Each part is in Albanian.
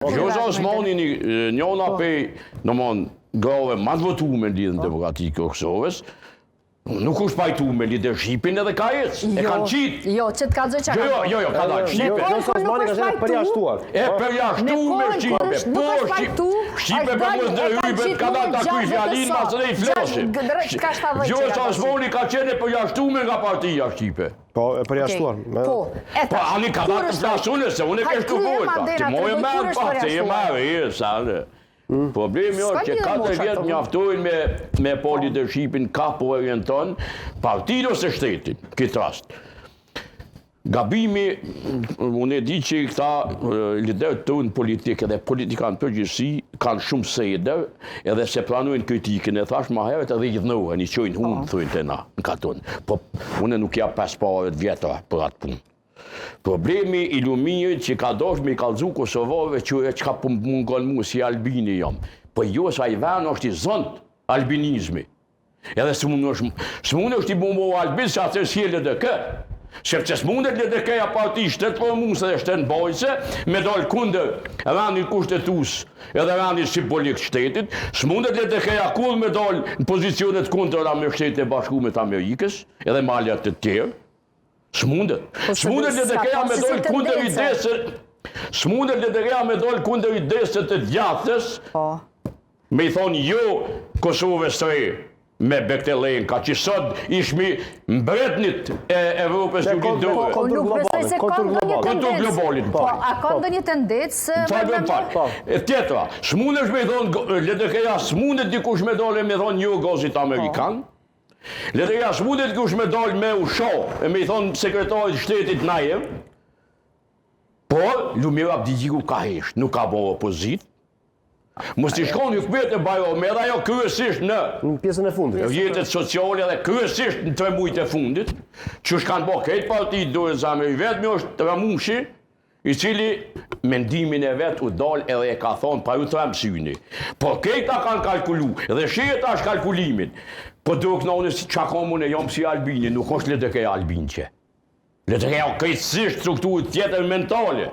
Gjoza Osmani njona pej, grave ma të votu me lidhën demokratikë o Kosovës, nuk është pajtu me lidhë Shqipin edhe ka ecë, e kanë qitë. Jo, që të ka dzë që ka Jo, ka da Shqipe. Gjoza Osmani ka qenë përjashtuar. E përjashtu me Shqipe. Po, Shqipe për mos në hybet ka da të kuj fjallin, mas dhe i flosim. Gjoza Osmani ka qenë përjashtume nga partia Shqipe. Po, e përjashtuar. Po, ani ka da të flasune, se unë e keshtu vojta. Që mojë merë pa, që je merë, problemi është që 4 vjetë njaftojnë me po leadershipin ka po orienton partinë ose shtetin, këtë rast. Gabimi, unë e di që këta liderët tonë politikë dhe politikanë përgjithësi kanë shumë sejder edhe se pranojnë kritikin e thash ma herët edhe gjithnohen, i qojnë hunë, thujnë të na, në katonë. Po, unë nuk ja 5 paret vjetra për atë punë. Problemi i luminjët që ka dosh me i kalzu Kosovarëve që ka mungon mu si albini jam. Po jo, sa i ven është i zënd albinizmi. Edhe së mund është i bumbo albin, se atër s'jele dhe kë. Sepse s'mundet le dhe këja parti shtetë formuse dhe shtetë bojse, me dojnë kunder randit kushtetus edhe randit simbolik shtetit, s'mundet le dhe këja kur me dojnë në pozicionet kundra me shtetë e bashkumet Amerikës, edhe maljat të tjerë. S'mundet. S'mundet le dhe këja me dojnë kunder i desët, s'mundet le dhe këja me dojnë kunder i desët të djathës, me i thonë jo Kosovës së re, me Bektelejn, ka që sot ishmi mbretnit e Evropës nuk i dojë. Nuk besoj se ka ndonjë tendencë. A ka ndonjë tendencë? Tjetra, s'mundesh me i thonë, le dhe këja s'mundet dikush me dole me thonë jo gozit Amerikan, le dhe këja s'mundet dikush me dole me u shoh, e me i thonë sekretarit shtetit Najev, por Lumir Abdigjiku ka hesht, nuk ka bo opozit. Mos t'i shkon ju këpjet e bajo, me edhe ajo kryesisht në pjesën e fundit. Jetët sociale dhe kryesisht në 3 mujt e fundit, që shkanë bo këtë partit dojë zame i vetë, mi është Ramushi, i cili mendimin e vetë u dal edhe e ka thonë pa ju të mësyni. Por këta kanë kalkulu, dhe shihet ashtë kalkulimin. Po do kënone si qakomun e jam si Albini, nuk është le të keja Albin që. Le të keja krejtësisht strukturë tjetër mentale.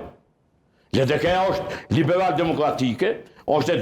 Le të keja është liberal-demokratike, është